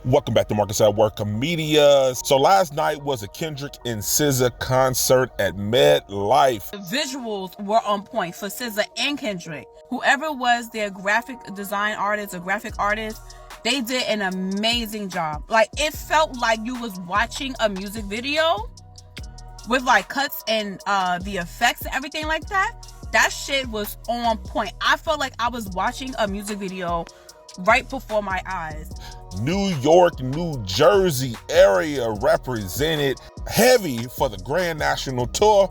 Welcome back to Marcus at Work Media. So last night was a Kendrick and SZA concert at MetLife. The visuals were on point for SZA and Kendrick. Whoever was their graphic design artist or graphic artist, they did an amazing job. Like, it felt like you was watching a music video with like cuts and the effects and everything like that. That shit was on point. I felt like I was watching a music video right before my eyes. New York, New Jersey area represented heavy for the Grand National Tour.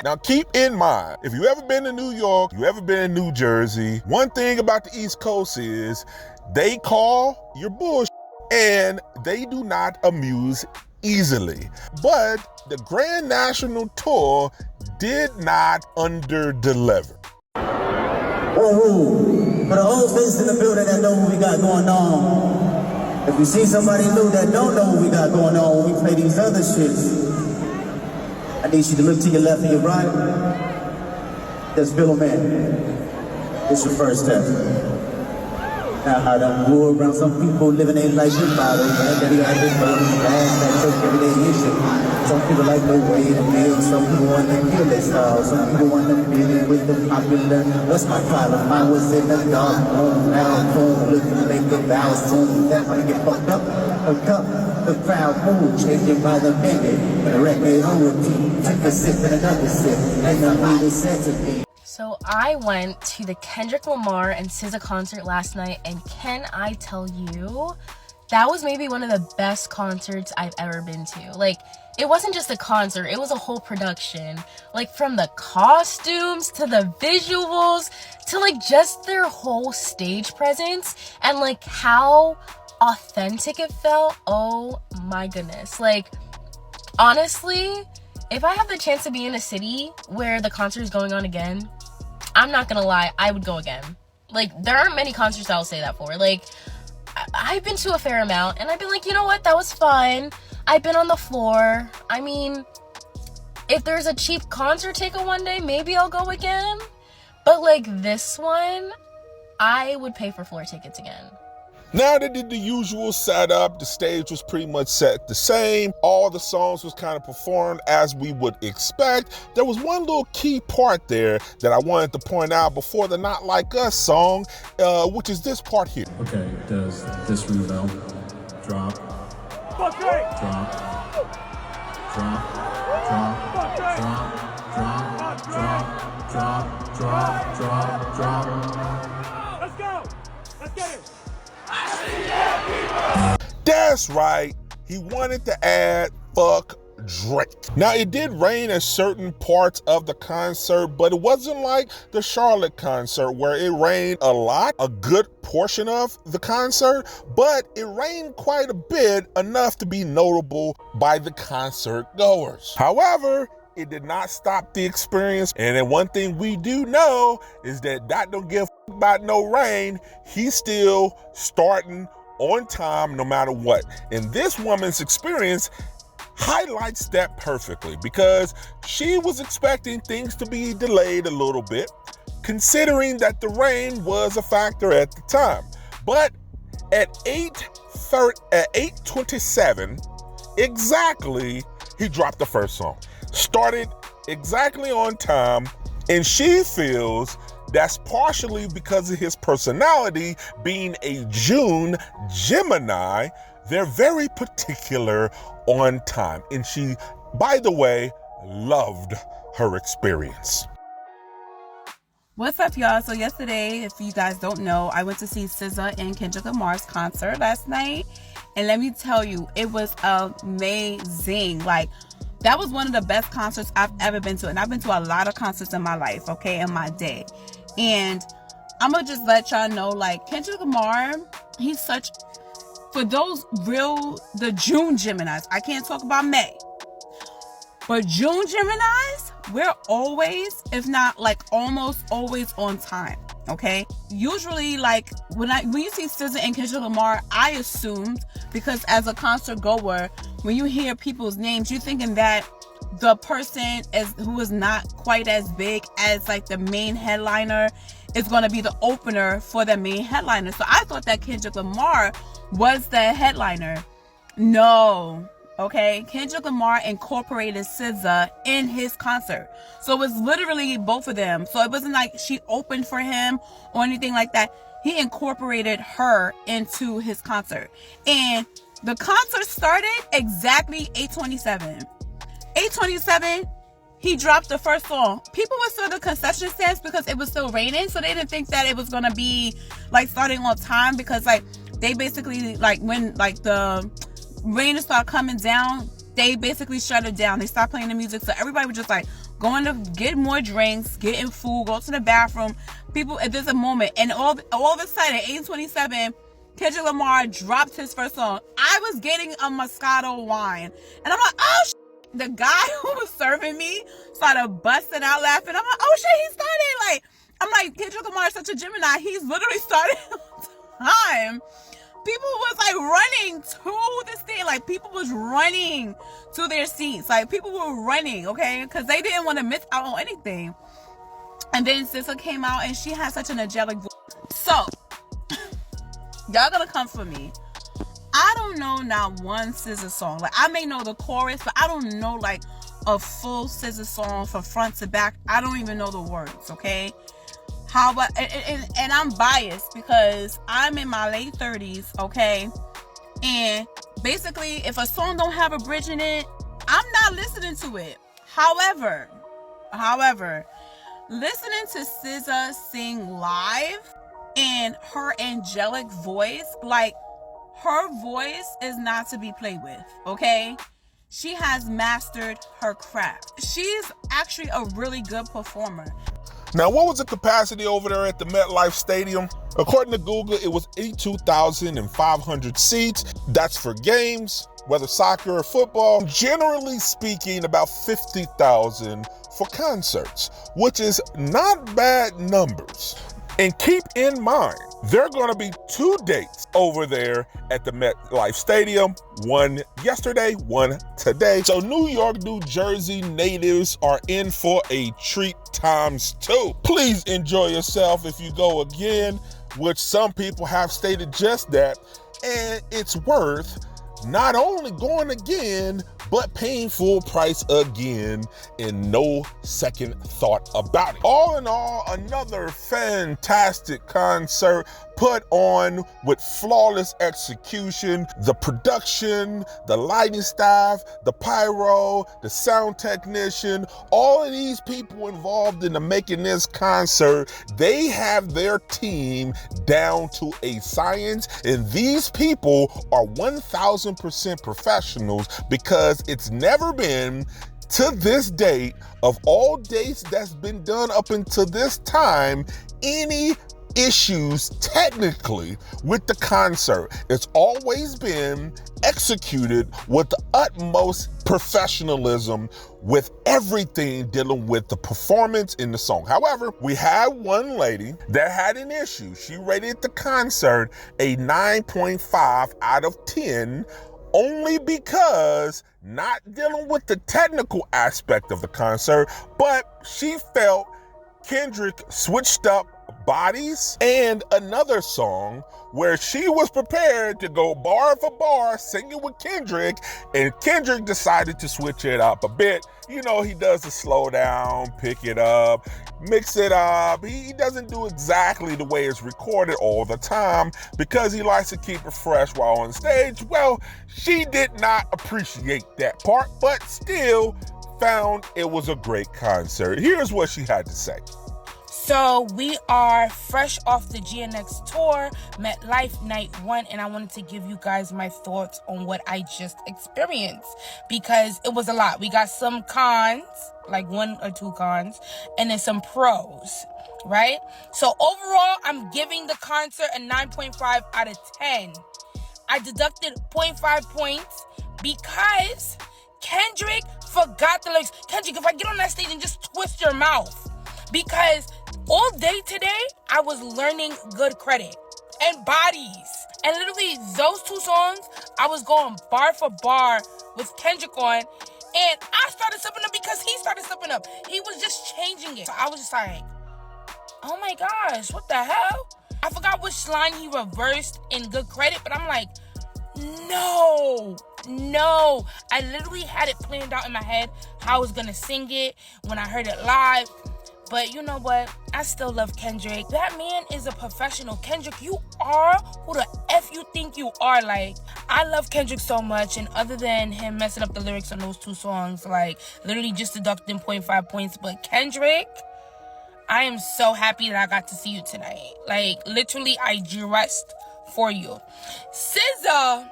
Now keep in mind, if you ever been to New York, you ever been in New Jersey, one thing about the East Coast is they call your bullshit and they do not amuse easily. But the Grand National Tour did not under-deliver. Whoa, for the old face in the building that know what we got going on. If you see somebody new that don't know what we got going on when we play these other shits, I need you to look to your left and your right. That's Bill Man. It's your first step. Now how them war around some people living their life in bottles, and that he got this bottle fast, that choke everyday issue. Some people like the way to feel, some people want to kill their style, some people want to feel it with the popular. What's my problem? Mine was in the dark room, now boom, looking to make the vows soon. That might get fucked up, the crowd mood changing by the minute. The record on repeat, take a sip and another sip, and the mood is set to be. So I went to the Kendrick Lamar and SZA concert last night, and can I tell you, that was maybe one of the best concerts I've ever been to. Like, it wasn't just a concert, it was a whole production. Like, from the costumes to the visuals to like just their whole stage presence and like how authentic it felt. Oh my goodness. Like, honestly, if I have the chance to be in a city where the concert is going on again, I'm not gonna lie, I would go again. Like, there aren't many concerts I'll say that for. Like, I've been to a fair amount, and I've been like, you know what, that was fun. I've been on the floor. I mean, if there's a cheap concert ticket one day, maybe I'll go again. But like this one, I would pay for floor tickets again. Now they did the usual setup. The stage was pretty much set the same. All the songs was kind of performed as we would expect. There was one little key part there that I wanted to point out before the Not Like Us song, which is this part here. Okay, does this ring a bell? Drop. Drop. Drop. Drop. Drop. Drop. Drop. Drop. Drop. Drop. Let's go. Let's get it. That's right, he wanted to add fuck Drake. Now, it did rain at certain parts of the concert, but it wasn't like the Charlotte concert where it rained a lot, a good portion of the concert, but it rained quite a bit, enough to be notable by the concert goers. However, it did not stop the experience. And then one thing we do know is that Dot don't give a about no rain. He's still starting on time no matter what. And this woman's experience highlights that perfectly because she was expecting things to be delayed a little bit, considering that the rain was a factor at the time. But at 8:27 exactly, he dropped the first song. Started exactly on time, and she feels that's partially because of his personality being a June Gemini. They're very particular on time, and she, by the way, loved her experience. What's up, y'all? So yesterday, if you guys don't know, I went to see SZA and Kendrick Lamar's concert last night, and let me tell you, it was amazing. Like, that was one of the best concerts I've ever been to. And I've been to a lot of concerts in my life, okay, in my day. And I'm going to just let y'all know, like, Kendrick Lamar, he's such, for those the June Geminis, I can't talk about May, but June Geminis, we're always, if not like almost always on time, okay? Usually, like, when you see SZA and Kendrick Lamar, I assumed, because as a concert goer, when you hear people's names, you're thinking that the person who is not quite as big as like the main headliner is going to be the opener for the main headliner. So I thought that Kendrick Lamar was the headliner. No. Okay, Kendrick Lamar incorporated SZA in his concert. So it was literally both of them. So it wasn't like she opened for him or anything like that. He incorporated her into his concert. And the concert started exactly 8:27. 8:27, he dropped the first song. People were still at the concession stands because it was still raining. So they didn't think that it was going to be like starting on time, because like they basically, like when like the rain started coming down, they basically shut it down. They stopped playing the music. So everybody was just like going to get more drinks, getting food, go to the bathroom. People, if there's a moment, and all of a sudden, 8:27, Kendrick Lamar dropped his first song. I was getting a Moscato wine, and I'm like, oh shit. The guy who was serving me started busting out laughing. I'm like, oh shit, he started. Like, I'm like, Kendrick Lamar is such a Gemini. He's literally started on time. People was like running to the stage. Like, people was running to their seats. Like, people were running, okay? Because they didn't want to miss out on anything. And then SZA came out, and she has such an angelic voice. So, y'all gonna come for me. I don't know not one SZA song. Like, I may know the chorus, but I don't know like a full SZA song from front to back. I don't even know the words, okay? How about, and I'm biased because I'm in my late 30s, okay? And basically, if a song don't have a bridge in it, I'm not listening to it. However, listening to SZA sing live and her angelic voice, like, her voice is not to be played with, okay? She has mastered her craft. She's actually a really good performer. Now, what was the capacity over there at the MetLife Stadium? According to Google, it was 82,500 seats. That's for games, whether soccer or football. Generally speaking, about 50,000 for concerts, which is not bad numbers. And keep in mind, there are going to be 2 dates over there at the MetLife Stadium. One yesterday, one today. So New York, New Jersey natives are in for a treat ×2. Please enjoy yourself if you go again, which some people have stated just that. And it's worth not only going again, but paying full price again, and no second thought about it. All in all, another fantastic concert put on with flawless execution. The production, the lighting staff, the pyro, the sound technician, all of these people involved in the making this concert, they have their team down to a science, and these people are 1,000% professionals, because it's never been, to this date, of all dates that's been done up until this time, any issues technically with the concert. It's always been executed with the utmost professionalism, with everything dealing with the performance in the song. However, we had one lady that had an issue. She rated the concert a 9.5 out of 10, only because, not dealing with the technical aspect of the concert, but she felt Kendrick switched up bodies and another song where she was prepared to go bar for bar singing with Kendrick, and Kendrick decided to switch it up a bit. You know, he does the slow down, pick it up, mix it up. He doesn't do exactly the way it's recorded all the time because he likes to keep it fresh while on stage. Well, she did not appreciate that part, but still found it was a great concert. Here's what she had to say. So we are fresh off the GNX tour, MetLife Night 1, and I wanted to give you guys my thoughts on what I just experienced, because it was a lot. We got some cons, like 1 or 2 cons, and then some pros, right? So overall, I'm giving the concert a 9.5 out of 10. I deducted 0.5 points because Kendrick forgot the lyrics. Kendrick, if I get on that stage and just twist your mouth, because all day today, I was learning good credit and bodies. And literally, those 2 songs, I was going bar for bar with Kendrick on. And I started stepping up because he started stepping up. He was just changing it. So I was just like, oh my gosh, what the hell? I forgot which line he reversed in Good Credit, but I'm like, no. I literally had it planned out in my head how I was gonna sing it when I heard it live. But you know what? I still love Kendrick. That man is a professional. Kendrick, you are who the F you think you are. Like, I love Kendrick so much. And other than him messing up the lyrics on those 2 songs, like, literally just deducting 0.5 points. But Kendrick, I am so happy that I got to see you tonight. Like, literally, I dressed for you. SZA.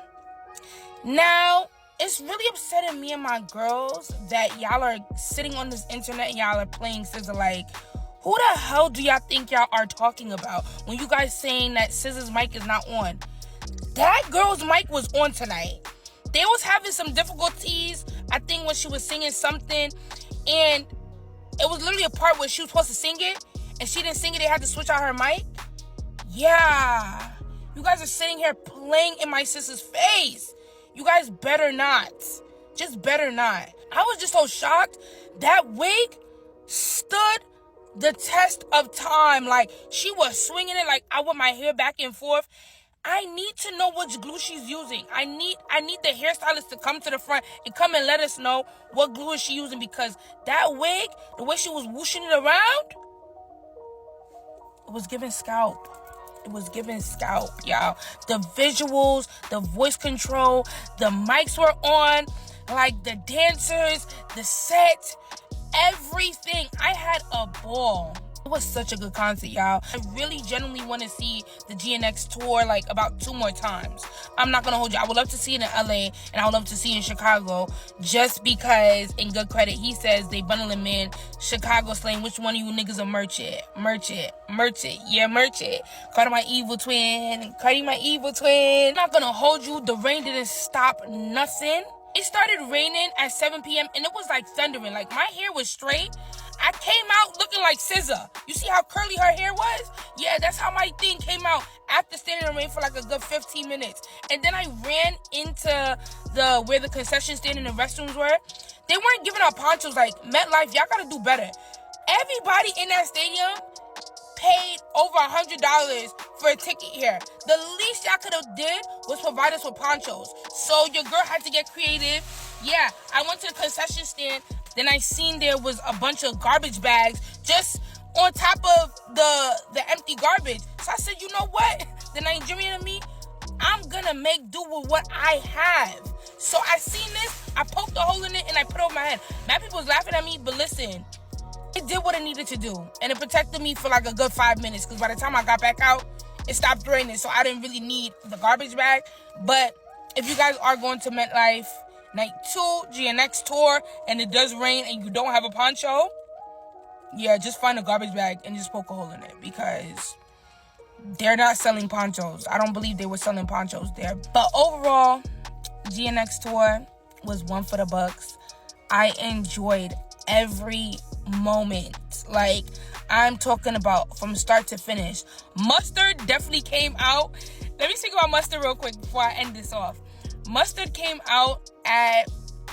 Now, it's really upsetting me and my girls that y'all are sitting on this internet and y'all are playing SZA. Like, who the hell do y'all think y'all are talking about when you guys saying that SZA's mic is not on? That girl's mic was on tonight. They was having some difficulties, I think, when she was singing something, and it was literally a part where she was supposed to sing it, and she didn't sing it. They had to switch out her mic. Yeah. You guys are sitting here playing in my sister's face. You guys better not. Just better not. I was just so shocked. That wig stood the test of time. Like, she was swinging it like I with my hair back and forth. I need to know which glue she's using. I need the hairstylist to come to the front and come and let us know what glue is she using, because that wig, the way she was whooshing it around, it was giving scalp. It was giving scalp, y'all. The visuals, the voice control, the mics were on, like the dancers, the set, everything. I had a ball. It was such a good concert, y'all. I really genuinely want to see the GNX tour like about 2 more times. I'm not gonna hold you. I would love to see it in LA, and I would love to see it in Chicago, just because, in Good Credit, he says they bundle him in. Chicago slang, which one of you niggas will merch it? Merch it. Yeah, merch it. Cardi my evil twin. I'm not gonna hold you. The rain didn't stop nothing. It started raining at 7 p.m. and it was like thundering. Like, my hair was straight. I came out looking like SZA. You see how curly her hair was? Yeah, that's how my thing came out after standing in the rain for like a good 15 minutes. And then I ran into where the concession stand and the restrooms were. They weren't giving out ponchos. Like, MetLife, y'all gotta do better. Everybody in that stadium paid over $100 for a ticket here. The least y'all could have did was provide us with ponchos. So your girl had to get creative. Yeah, I went to the concession stand. Then I seen there was a bunch of garbage bags just on top of the empty garbage. So I said, you know what? The Nigerian in me, I'm gonna make do with what I have. So I seen this, I poked a hole in it, and I put it over my head. Mad people was laughing at me, but listen, it did what it needed to do. And it protected me for like a good 5 minutes, because by the time I got back out, it stopped raining. So I didn't really need the garbage bag. But if you guys are going to MetLife Night 2 GNX tour and it does rain and you don't have a poncho, yeah, just find a garbage bag and just poke a hole in it, because they're not selling ponchos. I don't believe they were selling ponchos there. But overall, GNX tour was one for the bucks. I enjoyed every moment. Like, I'm talking about from start to finish. Mustard definitely came out. Let me speak about Mustard real quick before I end this off. Mustard came out at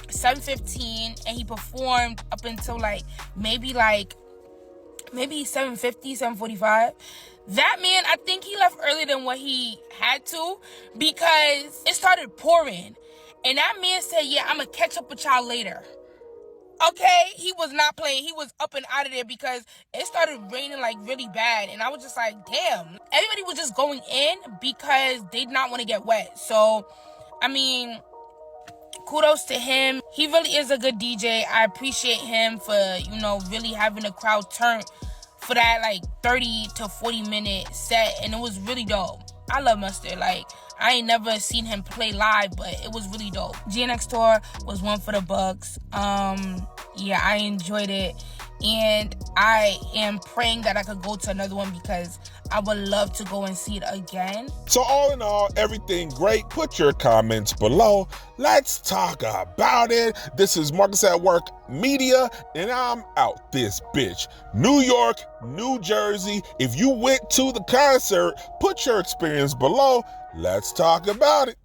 7:15 and he performed up until maybe 7:50, 7:45. That man, I think he left earlier than what he had to, because it started pouring. And that man said, yeah, I'm gonna catch up with y'all later. Okay, he was not playing. He was up and out of there, because it started raining like really bad. And I was just like, damn. Everybody was just going in because they did not want to get wet. So, I mean, kudos to him. He really is a good DJ. I appreciate him for, really having the crowd turn for that 30 to 40 minute set. And it was really dope. I love Mustard. I ain't never seen him play live, but it was really dope. GNX tour was one for the bucks. Yeah, I enjoyed it. And I am praying that I could go to another one, because I would love to go and see it again. So all in all, everything great. Put your comments below. Let's talk about it. This is Marcus at Work Media, and I'm out this bitch. New York, New Jersey. If you went to the concert, put your experience below. Let's talk about it.